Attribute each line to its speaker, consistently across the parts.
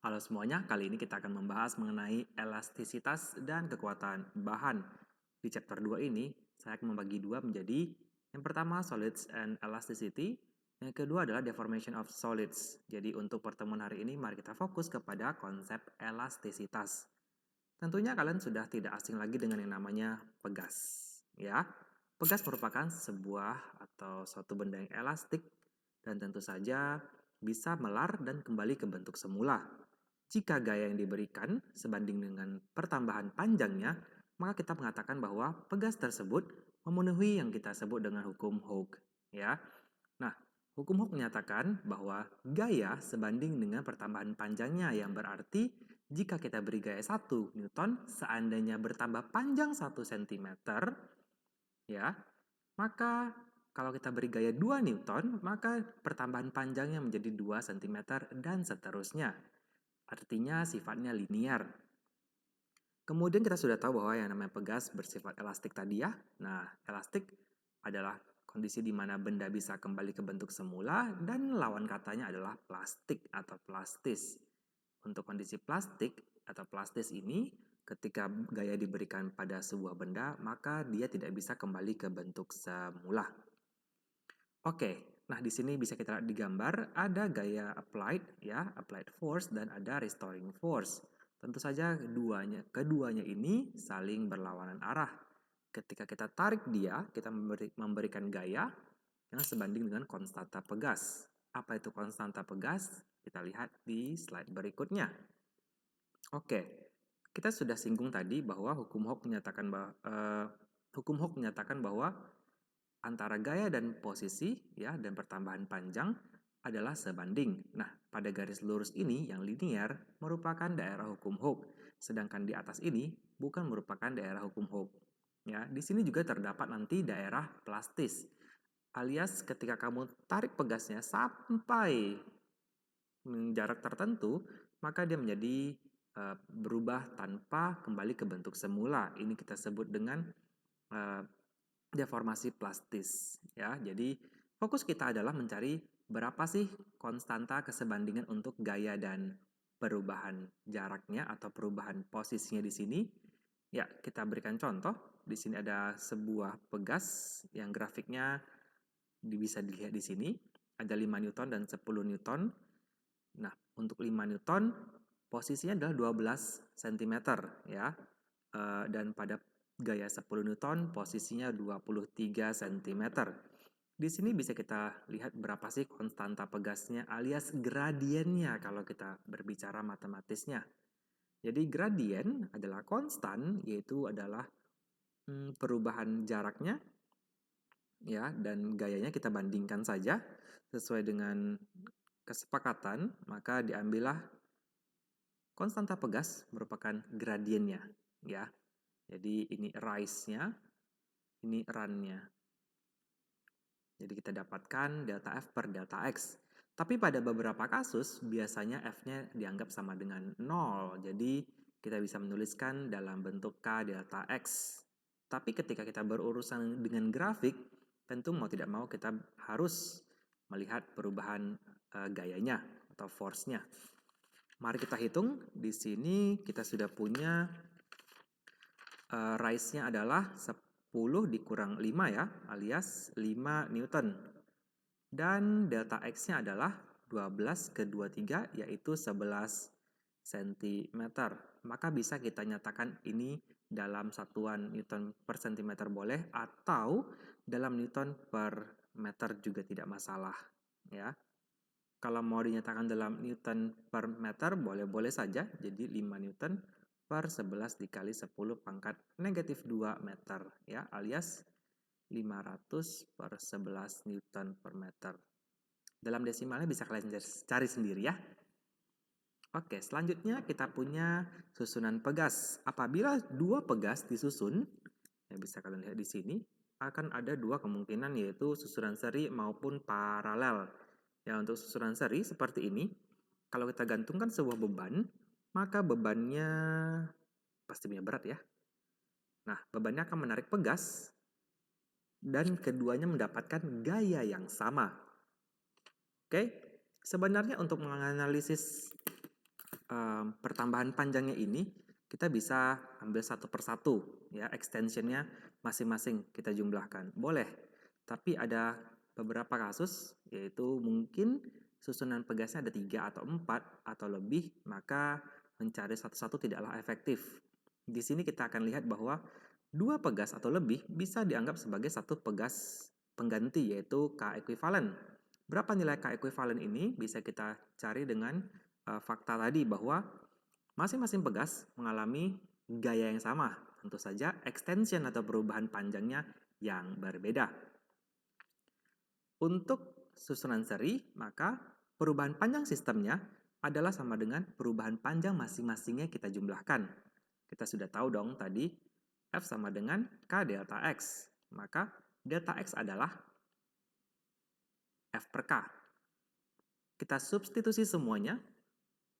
Speaker 1: Halo semuanya, kali ini kita akan membahas mengenai elastisitas dan kekuatan bahan. Di chapter 2 ini, saya akan membagi dua menjadi yang pertama solids and elasticity, yang kedua adalah deformation of solids. Jadi untuk pertemuan hari ini, mari kita fokus kepada konsep elastisitas. Tentunya kalian sudah tidak asing lagi dengan yang namanya pegas, ya. Pegas merupakan sebuah atau suatu benda yang elastik dan tentu saja bisa melar dan kembali ke bentuk semula. Jika gaya yang diberikan sebanding dengan pertambahan panjangnya, maka kita mengatakan bahwa pegas tersebut memenuhi yang kita sebut dengan hukum Hooke, ya. Nah, hukum Hooke menyatakan bahwa gaya sebanding dengan pertambahan panjangnya, yang berarti jika kita beri gaya 1 Newton seandainya bertambah panjang 1 cm, ya, maka kalau kita beri gaya 2 Newton, maka pertambahan panjangnya menjadi 2 cm dan seterusnya. Artinya sifatnya linear. Kemudian kita sudah tahu bahwa yang namanya pegas bersifat elastik tadi ya. Nah, elastik adalah kondisi di mana benda bisa kembali ke bentuk semula dan lawan katanya adalah plastik atau plastis. Untuk kondisi plastik atau plastis ini, ketika gaya diberikan pada sebuah benda, maka dia tidak bisa kembali ke bentuk semula. Oke, nah di sini bisa kita lihat di gambar ada gaya applied ya, applied force dan ada restoring force. Tentu saja keduanya ini saling berlawanan arah. Ketika kita tarik dia, kita memberikan gaya yang sebanding dengan konstanta pegas. Apa itu konstanta pegas? Kita lihat di slide berikutnya. Oke, kita sudah singgung tadi bahwa hukum Hooke menyatakan bahwa antara gaya dan posisi ya dan pertambahan panjang adalah sebanding. Nah, pada garis lurus ini yang linear merupakan daerah hukum Hooke, sedangkan di atas ini bukan merupakan daerah hukum Hooke. Ya, di sini juga terdapat nanti daerah plastis. Alias ketika kamu tarik pegasnya sampai jarak tertentu, maka dia menjadi berubah tanpa kembali ke bentuk semula. Ini kita sebut dengan deformasi plastis ya. Jadi fokus kita adalah mencari berapa sih konstanta kesebandingan untuk gaya dan perubahan jaraknya atau perubahan posisinya di sini. Ya, kita berikan contoh. Di sini ada sebuah pegas yang grafiknya bisa dilihat di sini. Ada 5 Newton dan 10 Newton. Nah, untuk 5 Newton posisinya adalah 12 cm ya. Dan pada gaya 10 Newton posisinya 23 cm. Di sini bisa kita lihat berapa sih konstanta pegasnya alias gradiennya kalau kita berbicara matematisnya. Jadi gradien adalah konstan, yaitu adalah perubahan jaraknya ya, dan gayanya kita bandingkan saja sesuai dengan kesepakatan, maka diambillah konstanta pegas merupakan gradiennya ya. Jadi ini rise-nya, ini run-nya. Jadi kita dapatkan delta F per delta X. Tapi pada beberapa kasus, biasanya F-nya dianggap sama dengan 0. Jadi kita bisa menuliskan dalam bentuk K delta X. Tapi ketika kita berurusan dengan grafik, tentu mau tidak mau kita harus melihat perubahan gayanya atau force-nya. Mari kita hitung. Di sini kita sudah punya rise-nya adalah 10 dikurang 5 ya, alias 5 Newton. Dan delta X-nya adalah 12 ke 23, yaitu 11 cm. Maka bisa kita nyatakan ini dalam satuan Newton per cm boleh, atau dalam Newton per meter juga tidak masalah. Ya. Kalau mau dinyatakan dalam Newton per meter, boleh-boleh saja. Jadi 5 Newton per 11 dikali 10 pangkat negatif 2 meter. Ya, alias 500 per 11 Newton per meter. Dalam desimalnya bisa kalian cari sendiri ya. Oke, selanjutnya kita punya susunan pegas. Apabila dua pegas disusun, yang bisa kalian lihat di sini, akan ada dua kemungkinan, yaitu susunan seri maupun paralel. Ya, untuk susunan seri seperti ini, kalau kita gantungkan sebuah beban, maka bebannya pasti punya berat ya. Nah, bebannya akan menarik pegas, dan keduanya mendapatkan gaya yang sama. Oke, sebenarnya untuk menganalisis pertambahan panjangnya ini kita bisa ambil satu persatu ya, extensionnya masing-masing kita jumlahkan. Boleh, tapi ada beberapa kasus yaitu mungkin susunan pegasnya ada 3 atau 4 atau lebih, maka mencari satu-satu tidaklah efektif. Di sini kita akan lihat bahwa 2 pegas atau lebih bisa dianggap sebagai satu pegas pengganti yaitu K ekuivalen. Berapa nilai K ekuivalen ini bisa kita cari dengan fakta tadi bahwa masing-masing pegas mengalami gaya yang sama, tentu saja extension atau perubahan panjangnya yang berbeda. Untuk susunan seri, maka perubahan panjang sistemnya adalah sama dengan perubahan panjang masing-masingnya kita jumlahkan. Kita sudah tahu dong tadi, F sama dengan K delta X. Maka delta X adalah F per K. Kita substitusi semuanya.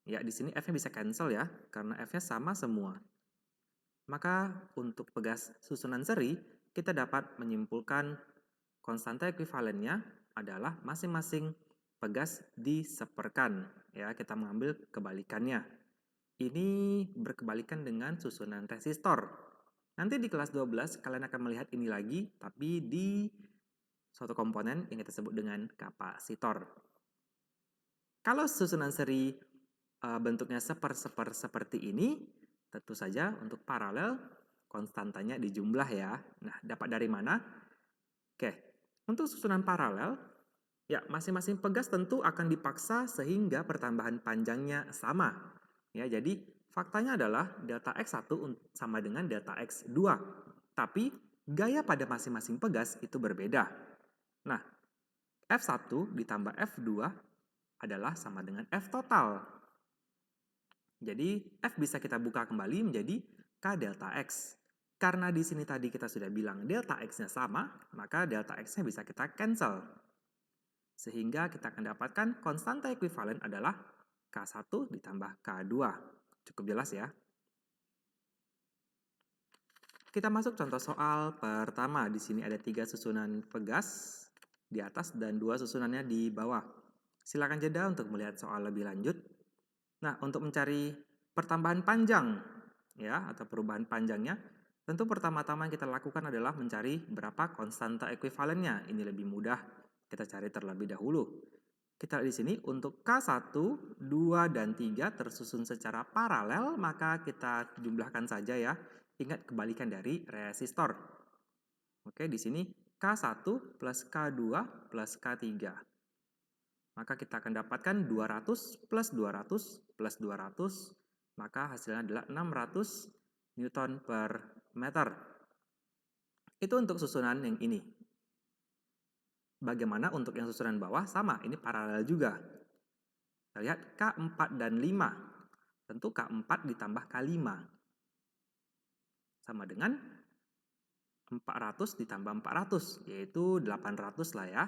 Speaker 1: Ya, di sini F-nya bisa cancel ya, karena F-nya sama semua. Maka untuk pegas susunan seri, kita dapat menyimpulkan konstanta ekuivalennya adalah masing-masing pegas diseperkan. Ya, kita mengambil kebalikannya. Ini berkebalikan dengan susunan resistor. Nanti di kelas 12 kalian akan melihat ini lagi, tapi di suatu komponen yang kita sebut dengan kapasitor. Kalau susunan seri bentuknya seperti ini, tentu saja untuk paralel konstantanya dijumlah ya. Nah, dapat dari mana? Oke, untuk susunan paralel, ya masing-masing pegas tentu akan dipaksa sehingga pertambahan panjangnya sama. Ya, jadi faktanya adalah delta X1 sama dengan delta X2. Tapi gaya pada masing-masing pegas itu berbeda. Nah, F1 ditambah F2 adalah sama dengan F total. Jadi F bisa kita buka kembali menjadi K delta X. Karena di sini tadi kita sudah bilang delta X-nya sama, maka delta X-nya bisa kita cancel. Sehingga kita akan dapatkan konstanta ekuivalen adalah K1 ditambah K2. Cukup jelas ya? Kita masuk contoh soal pertama. Di sini ada 3 susunan pegas di atas dan 2 susunannya di bawah. Silakan jeda untuk melihat soal lebih lanjut. Nah, untuk mencari pertambahan panjang ya atau perubahan panjangnya, tentu pertama-tama yang kita lakukan adalah mencari berapa konstanta ekuivalennya. Ini lebih mudah kita cari terlebih dahulu. Kita lihat di sini untuk K1, 2 dan 3 tersusun secara paralel, maka kita jumlahkan saja ya. Ingat kebalikan dari resistor. Oke, di sini K1 plus K2 plus K3. Maka kita akan dapatkan 200 plus 200 plus 200, maka hasilnya adalah 600 Newton per meter. Itu untuk susunan yang ini. Bagaimana untuk yang susunan bawah? Sama, ini paralel juga. Kita lihat K4 dan 5. Tentu K4 ditambah K5. Sama dengan 400 ditambah 400, yaitu 800 lah ya.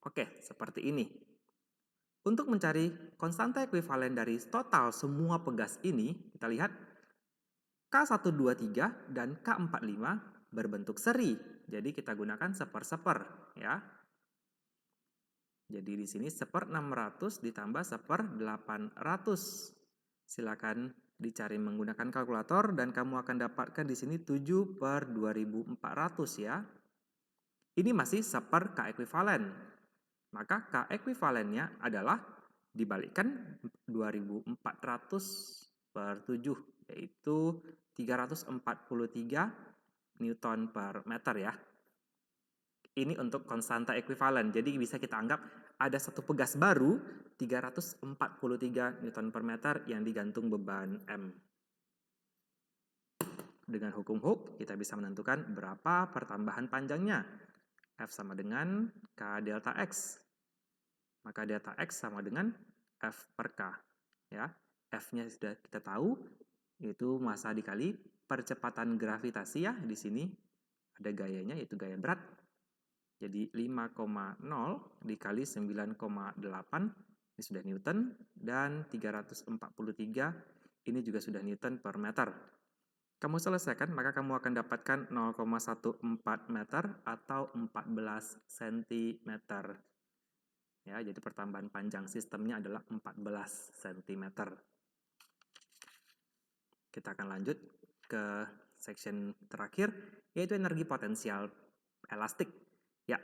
Speaker 1: Oke, seperti ini. Untuk mencari konstanta ekuivalen dari total semua pegas ini, kita lihat K123 dan K45 berbentuk seri. Jadi kita gunakan seper-seper ya. Jadi di sini seper 600 ditambah seper 800. Silakan dicari menggunakan kalkulator dan kamu akan dapatkan di sini 7 per 2400 ya. Ini masih seper K ekuivalen. Maka K ekuivalennya adalah dibalikkan 2400 per 7, yaitu 343 Newton per meter ya. Ini untuk konstanta ekuivalen, jadi bisa kita anggap ada satu pegas baru 343 Newton per meter yang digantung beban M. Dengan hukum Hooke, kita bisa menentukan berapa pertambahan panjangnya. F sama dengan K delta X. Maka delta X sama dengan F per K. Ya, F-nya sudah kita tahu, yaitu massa dikali percepatan gravitasi ya. Di sini ada gayanya, yaitu gaya berat. Jadi 5,0 dikali 9,8, ini sudah Newton. Dan 343, ini juga sudah Newton per meter. Kamu selesaikan, maka kamu akan dapatkan 0,14 meter atau 14 cm. Ya, jadi pertambahan panjang sistemnya adalah 14 cm. Kita akan lanjut ke section terakhir, yaitu energi potensial elastik. Ya,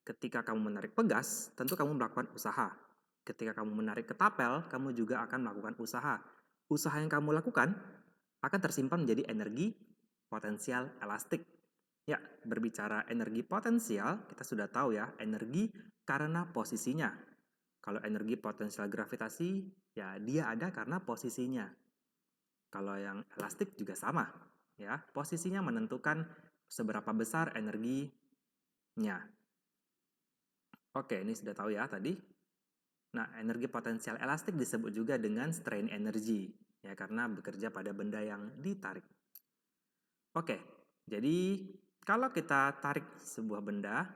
Speaker 1: ketika kamu menarik pegas, tentu kamu melakukan usaha. Ketika kamu menarik ketapel, kamu juga akan melakukan usaha. Usaha yang kamu lakukan akan tersimpan menjadi energi potensial elastik. Ya, berbicara energi potensial, kita sudah tahu ya, energi karena posisinya. Kalau energi potensial gravitasi, ya dia ada karena posisinya. Kalau yang elastik juga sama, ya. Posisinya menentukan seberapa besar energinya. Oke, ini sudah tahu ya tadi. Nah, energi potensial elastik disebut juga dengan strain energy, ya karena bekerja pada benda yang ditarik. Oke, jadi kalau kita tarik sebuah benda,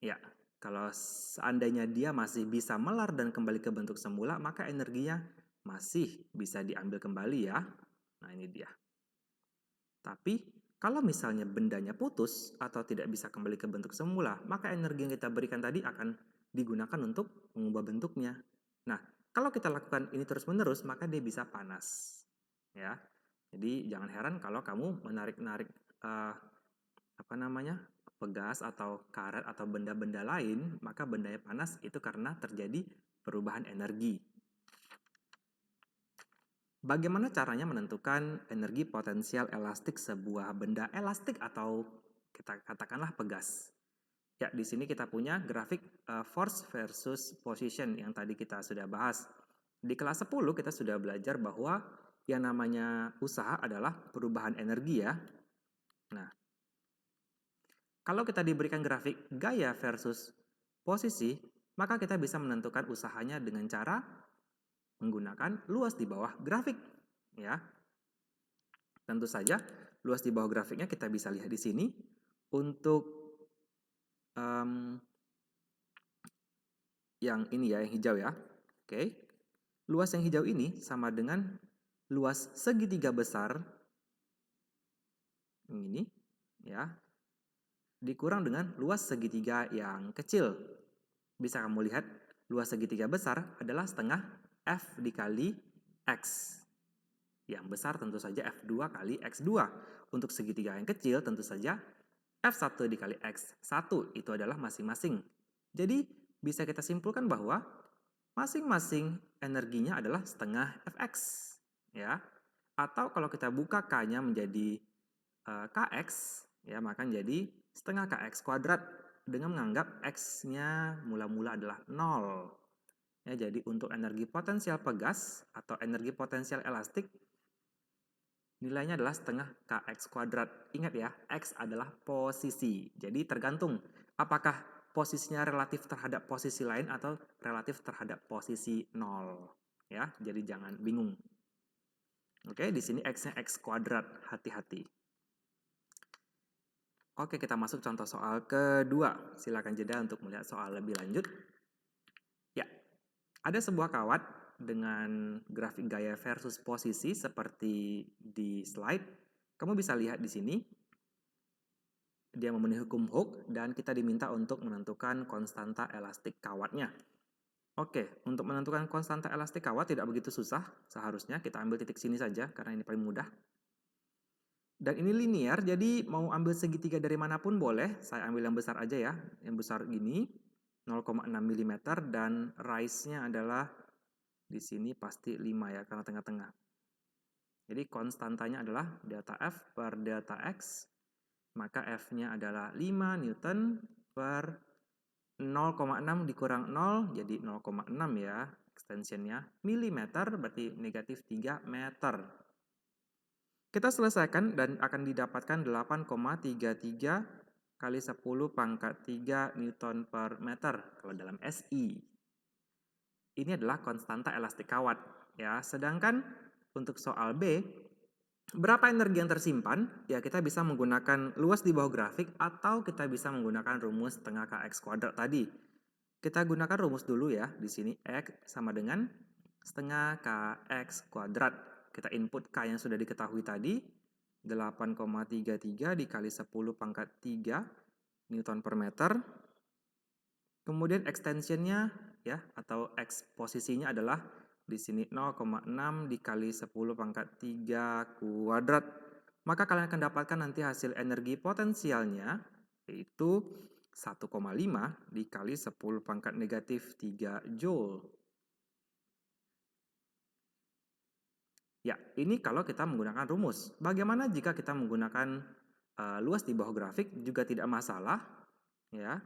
Speaker 1: ya, kalau seandainya dia masih bisa melar dan kembali ke bentuk semula, maka energinya masih bisa diambil kembali ya. Nah, ini dia. Tapi, kalau misalnya bendanya putus atau tidak bisa kembali ke bentuk semula, maka energi yang kita berikan tadi akan digunakan untuk mengubah bentuknya. Nah, kalau kita lakukan ini terus-menerus, maka dia bisa panas. Ya, jadi jangan heran kalau kamu menarik-narik pegas atau karet atau benda-benda lain, maka bendanya panas itu karena terjadi perubahan energi. Bagaimana caranya menentukan energi potensial elastik sebuah benda elastik atau kita katakanlah pegas? Ya, di sini kita punya grafik force versus position yang tadi kita sudah bahas. Di kelas 10 kita sudah belajar bahwa yang namanya usaha adalah perubahan energi ya. Nah, kalau kita diberikan grafik gaya versus posisi, maka kita bisa menentukan usahanya dengan cara menggunakan luas di bawah grafik. Ya, tentu saja luas di bawah grafiknya kita bisa lihat di sini. Untuk yang ini ya, yang hijau ya. Oke. Luas yang hijau ini sama dengan luas segitiga besar ini ya, dikurang dengan luas segitiga yang kecil. Bisa kamu lihat luas segitiga besar adalah setengah F dikali X. Yang besar tentu saja F2 kali X2. Untuk segitiga yang kecil tentu saja F1 dikali X1 itu adalah masing-masing. Jadi bisa kita simpulkan bahwa masing-masing energinya adalah setengah Fx. Ya. Atau kalau kita buka K-nya menjadi Kx, ya, maka menjadi setengah Kx kuadrat dengan menganggap X-nya mula-mula adalah 0. Ya, jadi untuk energi potensial pegas atau energi potensial elastik, nilainya adalah setengah Kx kuadrat. Ingat ya, X adalah posisi. Jadi tergantung apakah posisinya relatif terhadap posisi lain atau relatif terhadap posisi 0. Ya, jadi jangan bingung. Oke, di sini X-nya X kuadrat. Hati-hati. Oke, kita masuk contoh soal kedua. Silakan jeda untuk melihat soal lebih lanjut. Ya, ada sebuah kawat dengan grafik gaya versus posisi seperti di slide. Kamu bisa lihat di sini. Dia memenuhi hukum Hooke dan kita diminta untuk menentukan konstanta elastik kawatnya. Oke, untuk menentukan konstanta elastik kawat tidak begitu susah. Seharusnya kita ambil titik sini saja karena ini paling mudah. Dan ini linear, jadi mau ambil segitiga dari manapun boleh. Saya ambil yang besar aja ya. Yang besar gini, 0,6 mm dan rise-nya adalah di sini pasti 5 ya, karena tengah-tengah. Jadi konstantanya adalah delta F per delta X. Maka F-nya adalah 5 Newton per 0,6 dikurang 0, jadi 0,6 ya extensionnya. Milimeter berarti negatif 3 meter. Kita selesaikan dan akan didapatkan 8,33 kali 10 pangkat 3 Newton per meter kalau dalam SI. Ini adalah konstanta elastik kawat. Ya, sedangkan untuk soal B, berapa energi yang tersimpan? Ya, kita bisa menggunakan luas di bawah grafik atau kita bisa menggunakan rumus setengah Kx kuadrat tadi. Kita gunakan rumus dulu ya. Di sini X sama dengan setengah Kx kuadrat. Kita input K yang sudah diketahui tadi, 8,33 dikali 10 pangkat 3 Newton per meter. Kemudian extensionnya ya, atau X posisinya adalah di sini 0,6 dikali 10 pangkat 3 kuadrat. Maka kalian akan dapatkan nanti hasil energi potensialnya, yaitu 1,5 dikali 10 pangkat negatif 3 Joule. Ya, ini kalau kita menggunakan rumus. Bagaimana jika kita menggunakan luas di bawah grafik juga tidak masalah, ya.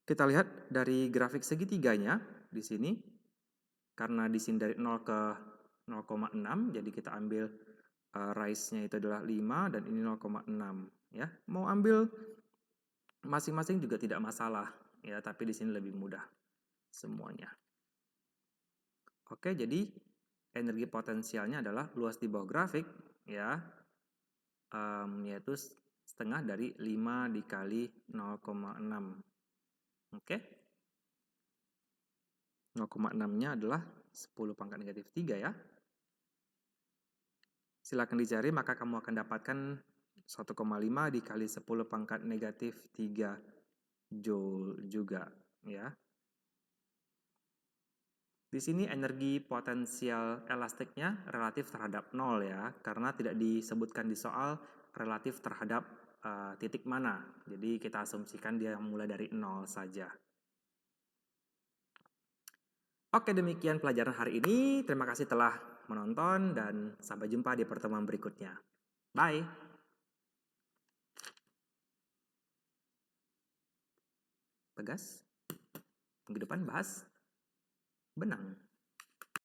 Speaker 1: Kita lihat dari grafik segitiganya di sini, karena di sini dari 0 ke 0,6, jadi kita ambil rise-nya itu adalah 5 dan ini 0,6, ya. Mau ambil masing-masing juga tidak masalah, ya, tapi di sini lebih mudah semuanya. Oke, jadi energi potensialnya adalah luas di bawah grafik, ya, yaitu setengah dari 5 dikali 0,6. Oke. 0,6-nya adalah 10 pangkat negatif 3 ya. Silakan dicari, maka kamu akan dapatkan 1,5 dikali 10 pangkat negatif 3 Joule juga, ya. Di sini energi potensial elastiknya relatif terhadap 0 ya, karena tidak disebutkan di soal relatif terhadap titik mana. Jadi kita asumsikan dia mulai dari 0 saja. Oke, demikian pelajaran hari ini. Terima kasih telah menonton dan sampai jumpa di pertemuan berikutnya. Bye. Tegas. Minggu depan bahas benang.